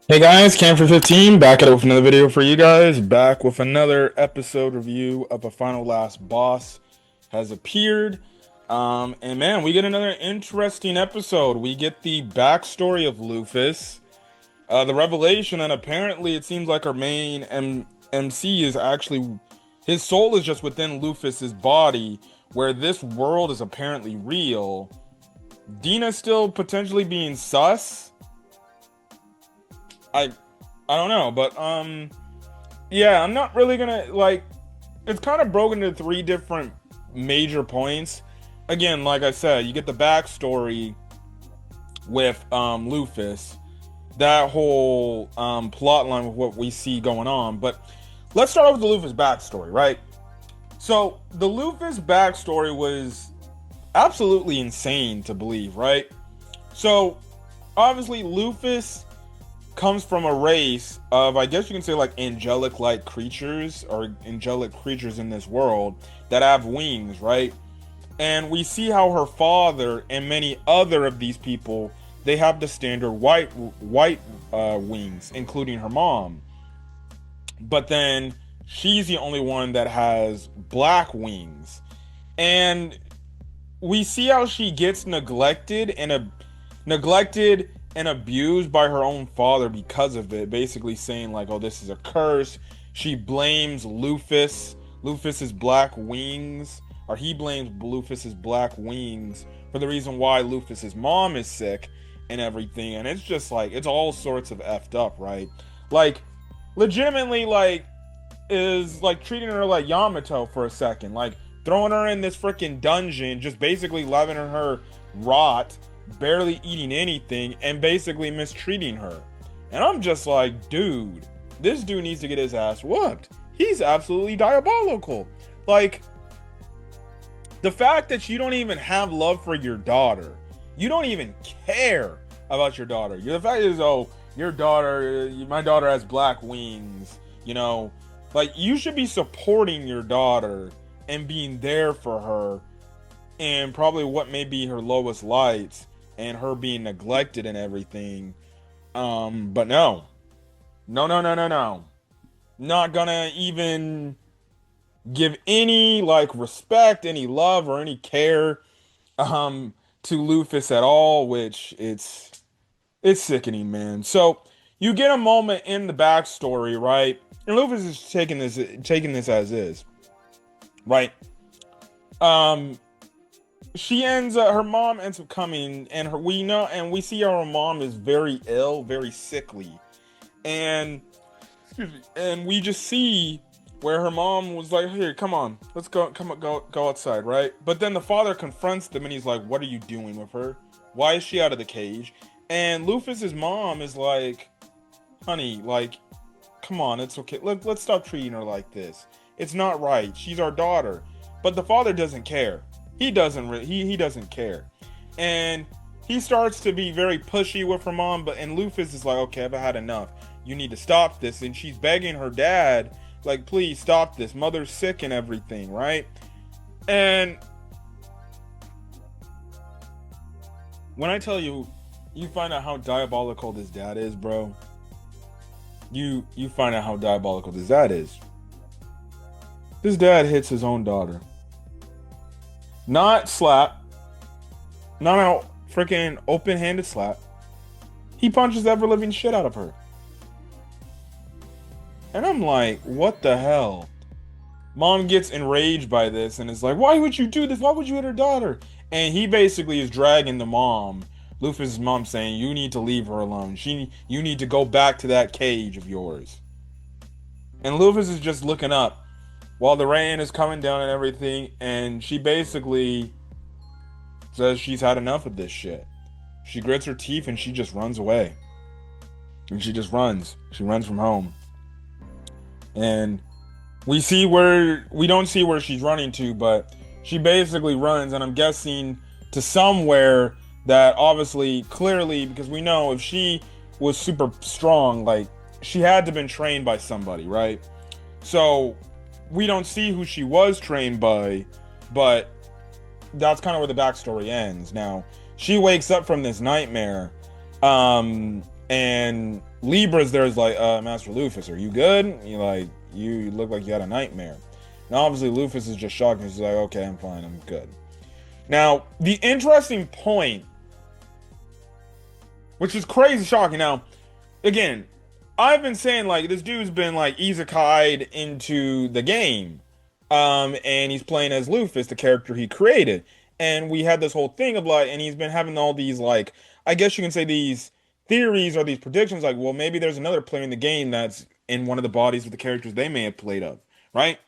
Hey guys, Cam for 15 back at it with another video for you guys. Back with another episode review of A Final Last Boss has appeared. And man, we get another interesting episode. We get the backstory of Lufas, the revelation, and apparently it seems like our main MC is actually his soul is just within Lufas's body, where this world is apparently real. Dina still potentially being sus. I I don't know, but yeah, I'm not really gonna like it's kind of broken into three different major points. Again, like I said, you get the backstory with Lufas, that whole plot line with what we see going on. But let's start off with the Lufas backstory, right? So the Lufas backstory was absolutely insane to believe, right? So obviously Lufas comes from a race of, I guess you can say, like angelic like creatures or angelic creatures in this world that have wings, right? And we see how her father and many other of these people, they have the standard white wings, including her mom. But then she's the only one that has black wings. And we see how she gets neglected and abused by her own father because of it, basically saying like, oh, this is a curse. She blames Lufas's black wings, or he blames Lufas's black wings for the reason why Lufas's mom is sick and everything. And it's just like, it's all sorts of effed up, right? Like, legitimately, like, is like treating her like Yamato for a second, like throwing her in this freaking dungeon, just basically letting her rot, barely eating anything, and basically mistreating her. And I'm just like, dude, this dude needs to get his ass whooped. He's absolutely diabolical. Like, the fact that you don't even have love for your daughter, you don't even care about your daughter. The fact is, oh, your daughter, my daughter has black wings, you know, like you should be supporting your daughter and being there for her and probably what may be her lowest lights and her being neglected and everything. But no, no, no, no, no, no. Not gonna even give any like respect, any love, or any care to Lufas at all, which it's sickening, man. So you get a moment in the backstory, right? And Lufas is taking this as is, right? Um, she ends up her mom ends up coming, and we know and we see her mom is very ill, very sickly, and excuse me, and we just see where her mom was like, "Here, come on, let's go outside," right? But then the father confronts them, and he's like, "What are you doing with her? Why is she out of the cage?" And Lufas's mom is like, "Honey, like, come on, it's okay. Let's stop treating her like this. It's not right. She's our daughter." But the father doesn't care. He doesn't care, and he starts to be very pushy with her mom. But and Lufas is like, "Okay, I've had enough. You need to stop this." And she's begging her dad, like, "Please stop this. Mother's sick and everything, right?" And when I tell you, you find out how diabolical this dad is, bro. You find out how diabolical this dad is. This dad hits his own daughter. Not slap, not a freaking open-handed slap. He punches the ever living shit out of her. And I'm like, what the hell? Mom gets enraged by this and is like, why would you do this? Why would you hit her daughter? And he basically is dragging the mom, Lufas' mom, saying, you need to leave her alone. You need to go back to that cage of yours. And Lufas is just looking up while the rain is coming down and everything, and she basically says she's had enough of this shit. She grits her teeth and she just runs away. And she just runs. She runs from home. And we don't see where she's running to, but she basically runs, and I'm guessing to somewhere that obviously, clearly, because we know if she was super strong, like she had to have been trained by somebody, right? So we don't see who she was trained by, but that's kind of where the backstory ends. Now, she wakes up from this nightmare, and Libra's there's like, Master Lufas, are you good? You look like you had a nightmare. And obviously Lufas is just shocked and he's like, okay, I'm fine, I'm good. Now, the interesting point, which is crazy shocking. Now, again, I've been saying like this dude's been like isekai'd into the game. And he's playing as Lufas, the character he created. And we had this whole thing of like, and he's been having all these like, I guess you can say these theories or these predictions, like, well, maybe there's another player in the game that's in one of the bodies of the characters they may have played of, right?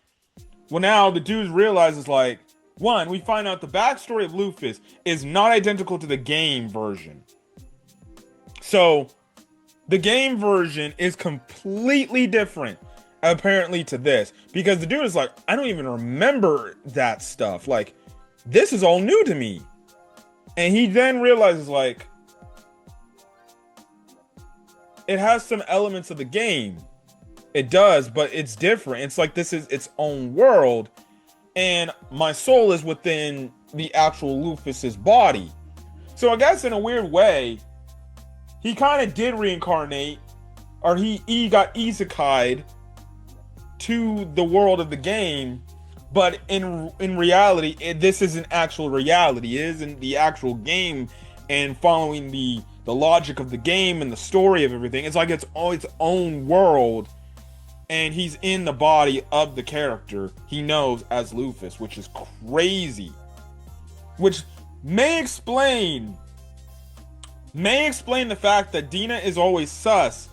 Well, now the dude realizes like, one, we find out the backstory of Lufas is not identical to the game version. So the game version is completely different, apparently, to this, because the dude is like, I don't even remember that stuff. Like, this is all new to me. And he then realizes like, it has some elements of the game. It does, but it's different. It's like this is its own world, and my soul is within the actual Lufas's body. So I guess in a weird way, he kind of did reincarnate, or he got isekai'd to the world of the game, but in reality, this isn't actual reality. It isn't the actual game, and following the logic of the game and the story of everything. It's like it's all its own world, and he's in the body of the character he knows as Lufas, which is crazy. Which may explain the fact that Dina is always sus,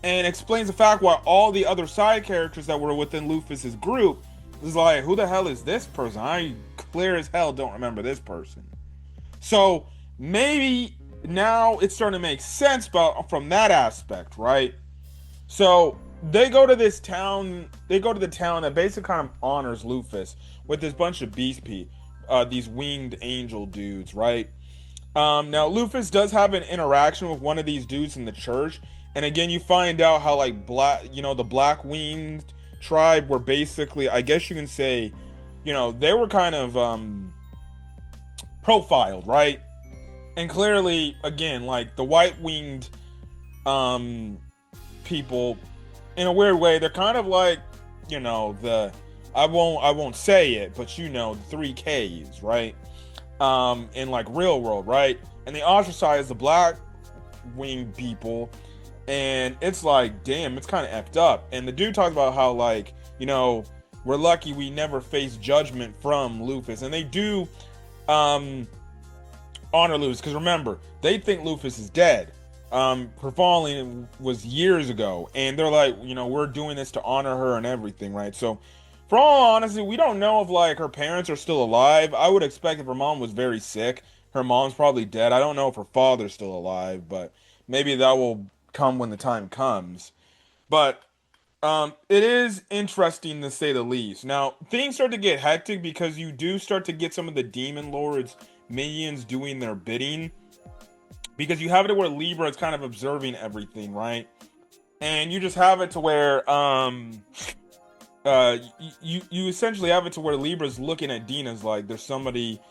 and explains the fact why all the other side characters that were within Lufas's group is like, who the hell is this person? I clear as hell don't remember this person. So maybe now it's starting to make sense from that aspect, right? So they go to this town. They go to the town that basically kind of honors Lufas with this bunch of beast these winged angel dudes, right? Now Lufas does have an interaction with one of these dudes in the church, and again you find out how like the black winged tribe were basically, I guess you can say, they were kind of profiled, right? And clearly, again, like the white winged people, in a weird way, they're kind of like, I won't say it, but the 3Ks, right? In like real world, right? And they ostracize the black winged people, and it's like, damn, it's kind of effed up. And the dude talks about how like, we're lucky we never faced judgment from Lufas, and they do honor Lufas, because remember, they think Lufas is dead. Her falling was years ago, and they're like, we're doing this to honor her and everything, right? So for all honesty, we don't know if like her parents are still alive. I would expect if her mom was very sick, her mom's probably dead. I don't know if her father's still alive, but maybe that will come when the time comes. But it is interesting to say the least. Now, things start to get hectic because you do start to get some of the Demon Lord's minions doing their bidding. Because you have it where Libra is kind of observing everything, right? And you just have it to where you essentially have it to where Libra's looking at Dina's like there's somebody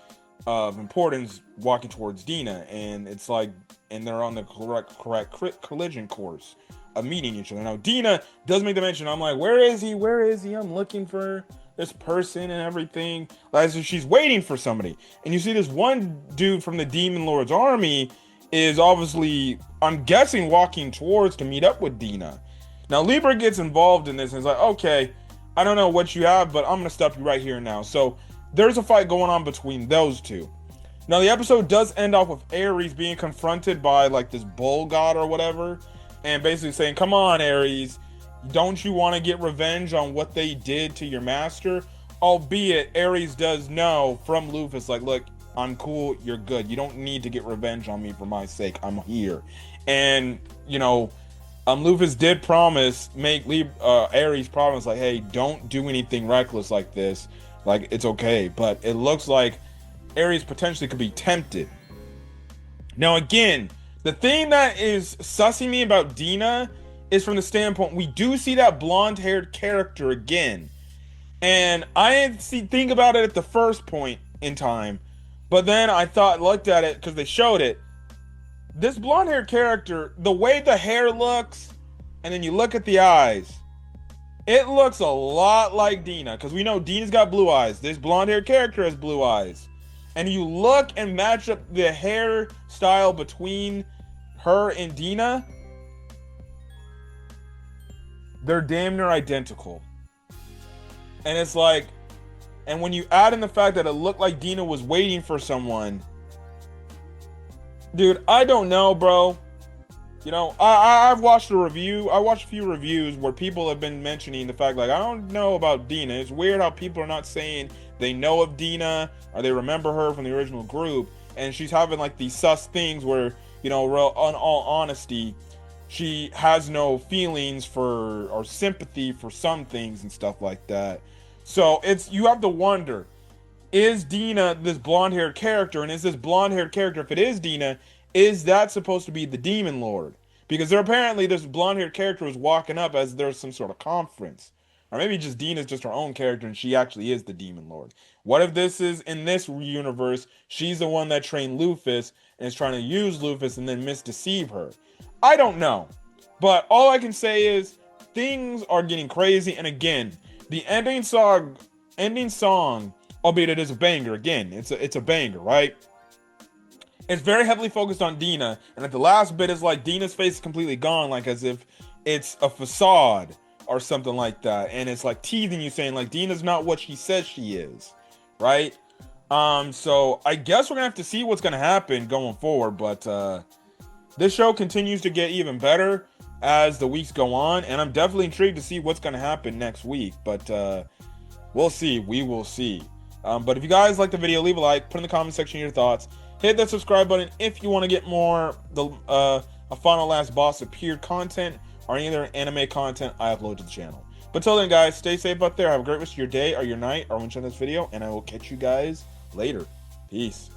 of importance walking towards Dina, and it's like, and they're on the correct collision course of meeting each other. Now Dina does make the mention, I'm like, where is he? I'm looking for this person and everything. Like, so she's waiting for somebody, and you see this one dude from the Demon Lord's army is obviously, I'm guessing, walking towards to meet up with Dina. Now Libra gets involved in this and is like, okay, I don't know what you have, but I'm gonna stop you right here now. So there's a fight going on between those two. Now the episode does end off with Ares being confronted by like this bull god or whatever, and basically saying, come on Ares, don't you want to get revenge on what they did to your master? Albeit Ares does know from Lufas, like, look, I'm cool, you're good, you don't need to get revenge on me for my sake, I'm here. And Lufas did make Ares promise, like, hey, don't do anything reckless like this, like, it's okay. But it looks like Ares potentially could be tempted. Now again, the thing that is sussing me about Dina is from the standpoint, we do see that blonde-haired character again. And I didn't think about it at the first point in time, but then I looked at it, because they showed it, This blonde haired character, the way the hair looks, and then you look at the eyes, it looks a lot like Dina, because we know Dina's got blue eyes. This blonde haired character has blue eyes. And you look and match up the hairstyle between her and Dina, they're damn near identical. And it's like, and when you add in the fact that it looked like Dina was waiting for someone, dude, I don't know, bro. You know, I've watched a review. I watched a few reviews where people have been mentioning the fact, like, I don't know about Dina. It's weird how people are not saying they know of Dina or they remember her from the original group. And she's having, like, these sus things where, you know, in all honesty, she has no feelings for or sympathy for some things and stuff like that. So it's, you have to wonder, is Dina this blonde-haired character? And is this blonde-haired character, if it is Dina, is that supposed to be the Demon Lord? Because there apparently this blonde-haired character was walking up as there's some sort of conference. Or maybe just Dina's just her own character and she actually is the Demon Lord. What if this is, in this universe, she's the one that trained Lufas and is trying to use Lufas and then misdeceive her? I don't know. But all I can say is things are getting crazy. And again, the ending song, albeit it is a banger, again, it's a banger, right? It's very heavily focused on Dina, and at the last bit, it's like Dina's face is completely gone, like as if it's a facade or something like that, and it's like teasing you, saying like Dina's not what she says she is, right? So I guess we're gonna have to see what's gonna happen going forward, but this show continues to get even better as the weeks go on, and I'm definitely intrigued to see what's gonna happen next week, but we'll see. We will see. But if you guys like the video, leave a like, put in the comment section your thoughts. Hit that subscribe button if you want to get more a Final Last Boss Appeared content or any other anime content I upload to the channel. But till then, guys, stay safe out there. Have a great rest of your day or your night or when you watch this video, and I will catch you guys later. Peace.